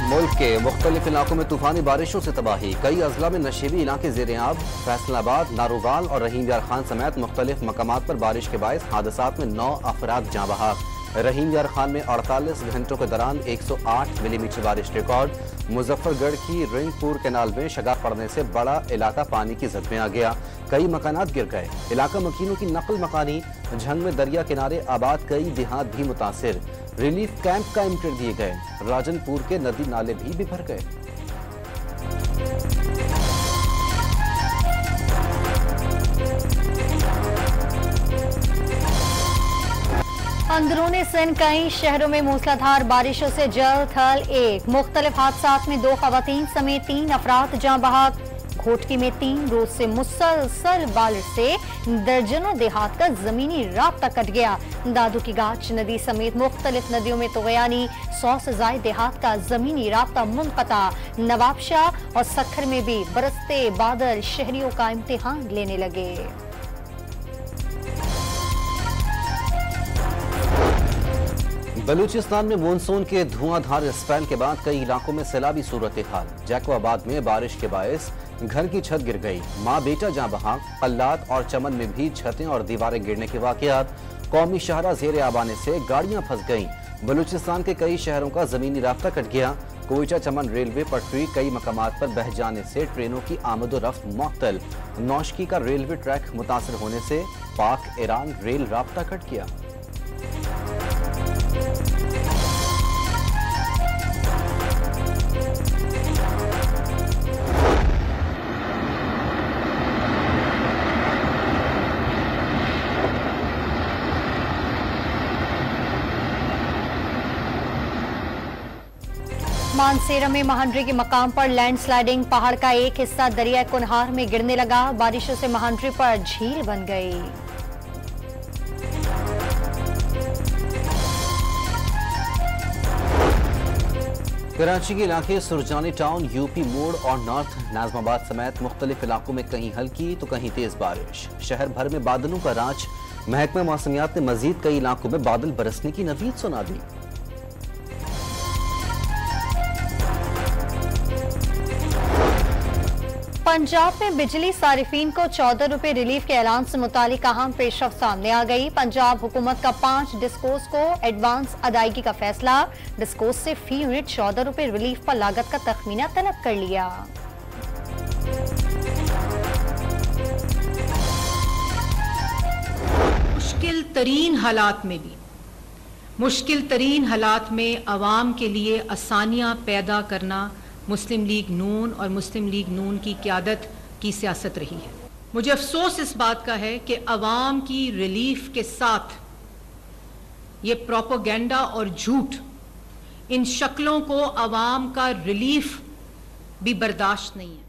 मुल्क के मुख्तलिफ इलाकों में तूफानी बारिशों से तबाही, कई अजला में नशीबी इलाके ज़ेर-ए-आब। फैसलाबाद, नारोवाल और रहीम यार खान समेत मुख्तलिफ मकामात पर बारिश के बायस हादसात में 9 अफराद जाँ बहक। रहीम यार खान में 48 घंटों के दौरान 108 मिलीमीटर बारिश रिकॉर्ड। मुजफ्फरगढ़ की रिंगपुर कैनाल में शगार पड़ने से बड़ा इलाका पानी की जद में आ गया, कई मकानात गिर गए। इलाका मकीनों की नकल मकानी, झंग में दरिया किनारे आबाद कई देहात भी मुतासिर। रिलीफ कैंप कायम कर दिए गए। राजनपुर के नदी नाले भी भर गए। अंदरूनी सिंध कई शहरों में मूसलाधार बारिशों से जल थल एक। मुख्तलिफ हादसात में 2 खवातीन समेत 3 अफराद जाँ बहक। घोटकी में 3 रोज से मुसलसल बारिश से दर्जनों देहात का जमीनी राब्ता कट गया। दादू की गाच नदी समेत मुख्तलिफ नदियों में तुगयानी 100 से ज्यादा देहात का जमीनी राब्ता मुनक़ता। नवाबशाह और सखर में भी बरसते बादल शहरियों का इम्तिहान लेने लगे। बलूचिस्तान में मानसून के धुआंधार स्पेल के बाद कई इलाकों में सैलाबी सूरत हाल। जैकोबाद में बारिश के बायस घर की छत गिर गई, माँ बेटा जाँ बहक। कल्लात और चमन में भी छतें और दीवारें गिरने के वाकयात। कौमी शाहरा ज़ेर-ए-आब आने से गाड़ियां फंस गईं। बलूचिस्तान के कई शहरों का जमीनी राब्ता कट गया। कोयटा चमन रेलवे पटरी कई मकामात पर बह जाने से ट्रेनों की आमदोरफ्त मुअत्तल। नौशकी का रेलवे ट्रैक मुतासर होने से पाक ईरान रेल राब्ता कट गया। मानसेरा में महांड्री के मकाम पर लैंडस्लाइडिंग, पहाड़ का एक हिस्सा दरिया कुनहार में गिरने लगा। बारिशों से महांड्री पर झील बन गई। कराची के इलाके सुरजानी टाउन, यूपी मोड़ और नॉर्थ नाजमाबाद समेत मुख्तलिफ इलाकों में कहीं हल्की तो कहीं तेज बारिश। शहर भर में बादलों का राज। महकमा मौसमियात ने मजीद कई इलाकों में बादल बरसने की नवीद सुना दी। पंजाब में बिजली सारिफीन को 14 रुपए रिलीफ के ऐलान से मुतालिक अहम पेशरफ्त सामने आ गई। पंजाब हुकूमत का 5 डिस्कोस को एडवांस अदायगी का फैसला। डिस्कोस से फी यूनिट 14 रुपए रिलीफ पर लागत का तखमीना तलब कर लिया। मुश्किल तरीन हालात में अवाम के लिए आसानियां पैदा करना मुस्लिम लीग नून और मुस्लिम लीग नून की क़यादत की सियासत रही है। मुझे अफसोस इस बात का है कि अवाम की रिलीफ के साथ ये प्रोपेगेंडा और झूठ, इन शक्लों को अवाम का रिलीफ भी बर्दाश्त नहीं है।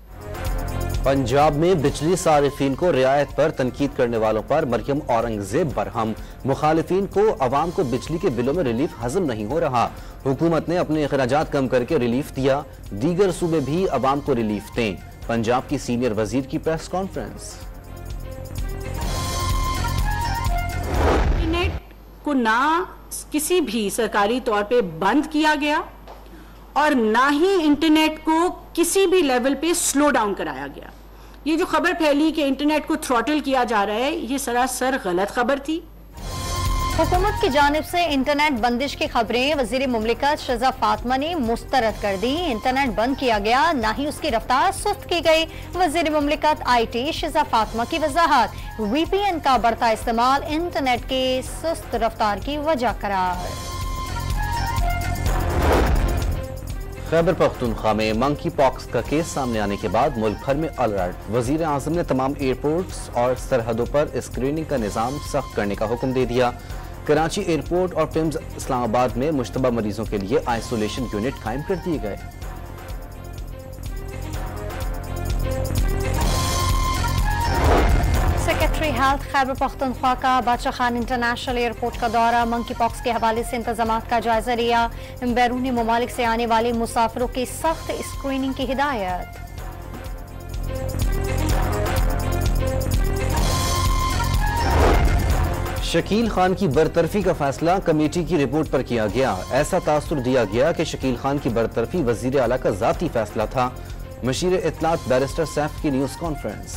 पंजाब में बिजली सारिफीन को रियायत पर तनकीद करने वालों पर मरियम औरंगजेब बरहम। मुखालिफिन को अवाम को बिजली के बिलों में रिलीफ हजम नहीं हो रहा। हुकूमत ने अपने अखराजात कम करके रिलीफ दिया। दीगर सूबे भी अवाम को रिलीफ दें। पंजाब की सीनियर वजीर की प्रेस कॉन्फ्रेंस। इंटरनेट को ना किसी भी सरकारी तौर पे बंद किया गया और ना ही इंटरनेट को किसी भी लेवल पे स्लो डाउन कराया गया। ये जो खबर फैली कि इंटरनेट को थ्रॉटल किया जा रहा है, ये सरासर गलत खबर थी। हुकूमत की जानिब से इंटरनेट बंदिश की खबरें वजीर मुमलिकत शहज़ा फातिमा ने मुस्तरद कर दी। इंटरनेट बंद किया गया, ना ही उसकी रफ्तार सुस्त की गई। वजीर मुमलिकत IT शहज़ा फातिमा की वजाहत। VPN का बढ़ता इस्तेमाल इंटरनेट के सुस्त रफ्तार की वजह करार। खैबर पख्तूनख्वा में मंकी पॉक्स का केस सामने आने के बाद मुल्क भर में अलर्ट। वजीर आजम ने तमाम एयरपोर्ट्स और सरहदों पर स्क्रीनिंग का निज़ाम सख्त करने का हुक्म दे दिया। कराची एयरपोर्ट और पिम्स इस्लामाबाद में मुश्तबा मरीजों के लिए आइसोलेशन यूनिट कायम कर दिए गए। सेक्रेटरी हेल्थ खैबर पख्तूनख्वा का बादशाह खान इंटरनेशनल एयरपोर्ट का दौरा। मंकी पॉक्स के हवाले से इंतजामात का जायजा लिया। बैरूनी ममालिक से आने वाले मुसाफिरों की सख्त स्क्रीनिंग की हिदायत। शकील खान की बरतरफी का फैसला कमेटी की रिपोर्ट पर किया गया। ऐसा तासुर दिया गया कि शकील खान की बरतरफी वजीर आला का जाती फैसला था। मशीर इत्तलात बैरिस्टर सैफ की न्यूज कॉन्फ्रेंस।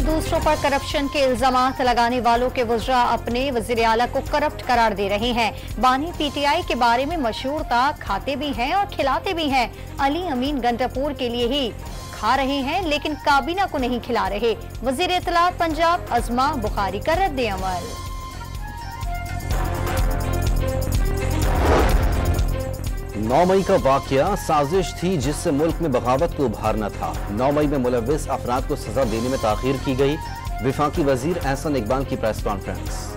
दूसरों पर करप्शन के इल्जामात लगाने वालों के वज़रा अपने वज़ीर आला को करप्ट करार दे रहे हैं। बानी पीटीआई के बारे में मशहूर था, खाते भी हैं और खिलाते भी हैं। अली अमीन गंडापुर के लिए ही खा रहे हैं लेकिन काबीना को नहीं खिला रहे। वज़ीर इत्तलात पंजाब अज़मा बुखारी का रद्द अमल। नौ मई का वाकया साजिश थी जिससे मुल्क में बगावत को उभारना था। 9 मई में मुलव्विस अफराद को सजा देने में ताखीर की गई। विफाकी वजीर एहसन इकबाल की प्रेस कॉन्फ्रेंस।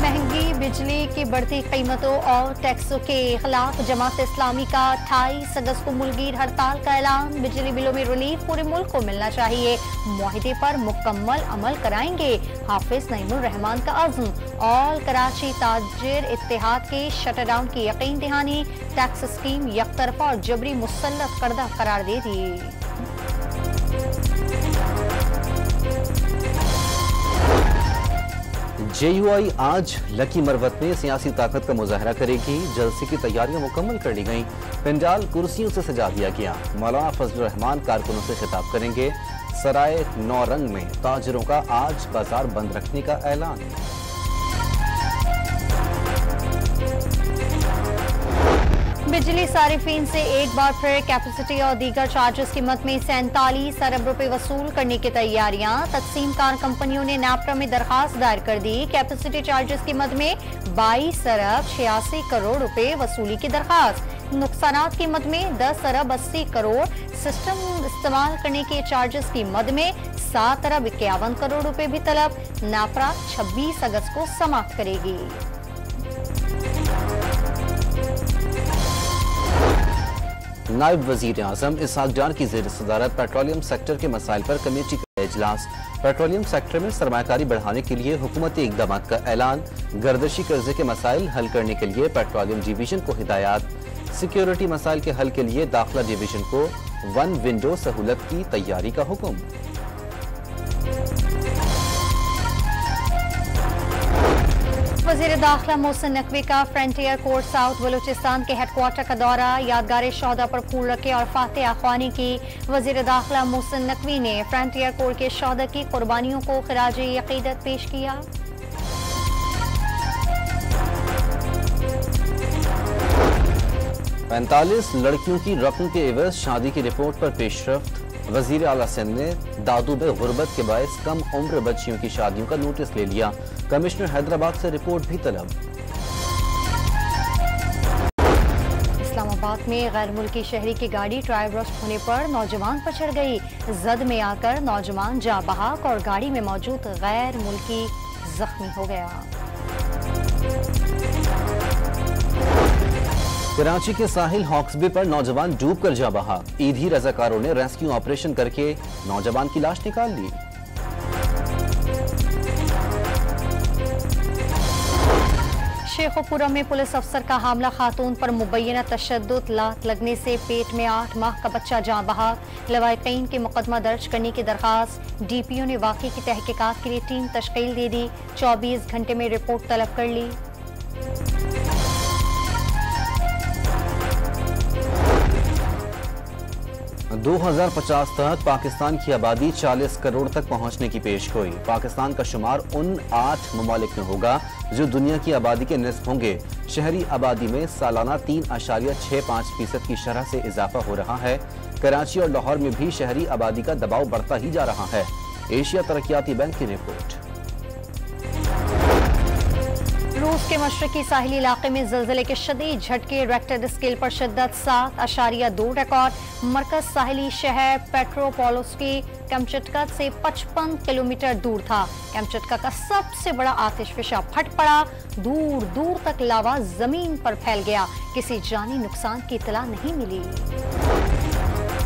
महंगी बिजली की बढ़ती कीमतों और टैक्सों के खिलाफ जमात इस्लामी का 28 अगस्त को मुल्कगीर हड़ताल का ऐलान। बिजली बिलों में रिलीफ पूरे मुल्क को मिलना चाहिए। मुआहिदे पर मुकम्मल अमल कराएंगे। हाफिज नईमुर रहमान का अज़्म। ऑल कराची ताजिर इत्तेहाद के शटर डाउन की यकीन दहानी। टैक्स स्कीम यकतरफा और जबरी मुसल्लत करदा करार दे दी। JUI आज लकी मरवत में सियासी ताकत का मुजाहरा करेगी। जलसे की तैयारियां मुकम्मल कर ली गईं। पंडाल कुर्सियों से सजा दिया गया। मौलाना फजलुर रहमान कारकुनों से खिताब करेंगे। सराय नौरंग में ताजिरों का आज बाजार बंद रखने का ऐलान। बिजली सारिफीन से एक बार फिर कैपेसिटी और दीगर चार्जेस की मद में 47 अरब रुपए वसूल करने की तैयारियां। तकसीम कार कंपनियों ने नैपरा में दरखास्त दायर कर दी। कैपेसिटी चार्जेस की मद में 22 अरब 86 करोड़ रुपए वसूली की दरखास्त। नुकसानात की मद में 10 अरब 80 करोड़। सिस्टम इस्तेमाल करने के चार्जेस की मद में 7 अरब 51 करोड़ रुपए भी तलब। नैपरा 26 अगस्त को समाप्त करेगी। नायब वजीर आजम इसहाक डार की ज़ेर सदारत पेट्रोलियम सेक्टर के मसाइल पर कमेटी का इजलास। पेट्रोलियम सेक्टर में सरमायाकारी बढ़ाने के लिए हुकूमती इकदाम का ऐलान। गर्दशी कर्जे के मसाइल हल करने के लिए पेट्रोलियम डिवीजन को हिदायत। सिक्योरिटी मसाइल के हल के लिए दाखिला डिवीजन को 1 विंडो सहूलत की तैयारी का हुक्म। वज़ीर दाखिला मोहसिन नकवी का फ्रंटियर कोर्ट साउथ बलूचिस्तान के हेडक्वार्टर का दौरा। यादगार शोहदा पर फूल रखे और फातिहा ख्वानी की। वज़ीर दाखिला मोहसिन नकवी ने फ्रंटियर कोर्ट के शोहदा की कुर्बानियों को खिराज अकीदत पेश किया। पैंतालीस लड़कियों की रकम के एवज शादी की रिपोर्ट पर पेशरफ्त। वजीर आला सिंध ने दादू में गुर्बत के बायस कम उम्र बच्चियों की शादियों का नोटिस ले लिया। कमिश्नर हैदराबाद से रिपोर्ट भी तलब। इस्लामाबाद में गैर मुल्की शहरी की गाड़ी ड्राइव रोस्ट होने पर नौजवान पर चढ़ गई। जद में आकर नौजवान जाँ बहक और गाड़ी में मौजूद गैर मुल्की जख्मी हो गया। कराची के साहिल हॉक्सबे पर नौजवान डूब कर जा बहा। ईदी रजाकारों ने रेस्क्यू ऑपरेशन करके नौजवान की लाश निकाल ली। शेखोपुरा में पुलिस अफसर का हमला खातून पर मुबैना तशद्दुद। लात लगने से पेट में 8 माह का बच्चा जाँ बहक। लवाहिकीन के मुकदमा दर्ज करने की दरखास्त। DPO ने वाक़े की तहकीकात के लिए टीम तश्कील दे दी। 24 घंटे में रिपोर्ट तलब कर ली। 2050 तक पाकिस्तान की आबादी 40 करोड़ तक पहुंचने की पेशगोई। पाकिस्तान का शुमार उन 8 ममालिक में होगा जो दुनिया की आबादी के निस्फ होंगे। शहरी आबादी में सालाना 3.65% की शरह से इजाफा हो रहा है। कराची और लाहौर में भी शहरी आबादी का दबाव बढ़ता ही जा रहा है। एशिया तरक्याती बैंक की रिपोर्ट। रूस के मशरकी साहिली इलाके में ज़लज़ले के शदीद झटके। रेक्टर स्केल पर शिद्दत 7.2 रिकॉर्ड। मरकज साहिली शहर पेट्रोपोलिस्की कैमचटका से 55 किलोमीटर दूर था। कैमचटका का सबसे बड़ा आतिशफिशा फट पड़ा। दूर दूर तक लावा जमीन पर फैल गया। किसी जानी नुकसान की इतला नहीं मिली।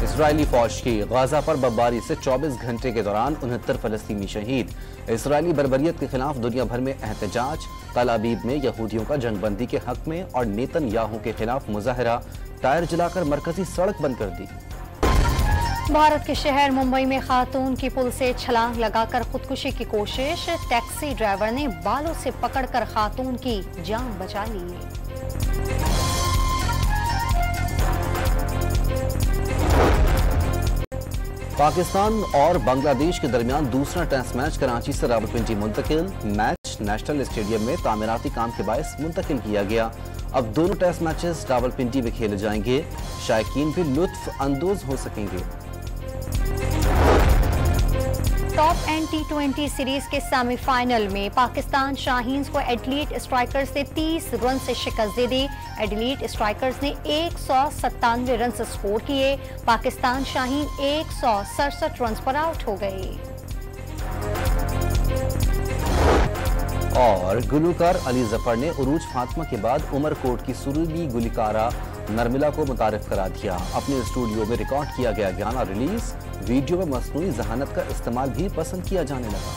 इजरायली फौज की गाजा पर बमबारी से 24 घंटे के दौरान 69 फलस्तीनी शहीद। इजरायली बर्बरियत के खिलाफ दुनिया भर में एहतजाज। तल अबीब में यहूदियों का जंगबंदी के हक में और नेतन्याहू के खिलाफ मुजाहरा। टायर जलाकर मरकजी सड़क बंद कर दी। भारत के शहर मुंबई में खातून की पुल से छलांग लगाकर खुदकुशी की कोशिश, टैक्सी ड्राइवर ने बालों से पकड़कर खातून की जान बचा ली। पाकिस्तान और बांग्लादेश के दरमियान दूसरा टेस्ट मैच कराची से रावलपिंडी मुंतकिल। मैच नेशनल स्टेडियम में तामीराती काम के बायस मुंतकिल किया गया। अब दोनों टेस्ट मैचेस रावलपिंडी में खेले जाएंगे। शायकीन भी लुत्फ अंदोज हो सकेंगे। टॉप एंड T20 सीरीज के सेमीफाइनल में पाकिस्तान शाहीन्स को एडिलेड स्ट्राइकर्स ने 30 रन से शिकस्त दे दी। एडिलेड स्ट्राइकर्स ने 197 रन स्कोर किए। पाकिस्तान शाहीन 167 रन पर आउट हो गए। और गुलूकार अली जफर ने उरूज फातिमा के बाद उमरकोट की सुरीली गुलकारा नर्मिला को मुतारिफ करा दिया। अपने स्टूडियो में रिकॉर्ड किया गया गाना रिलीज, वीडियो में मसनूई जहानत का इस्तेमाल भी पसंद किया जाने लगा।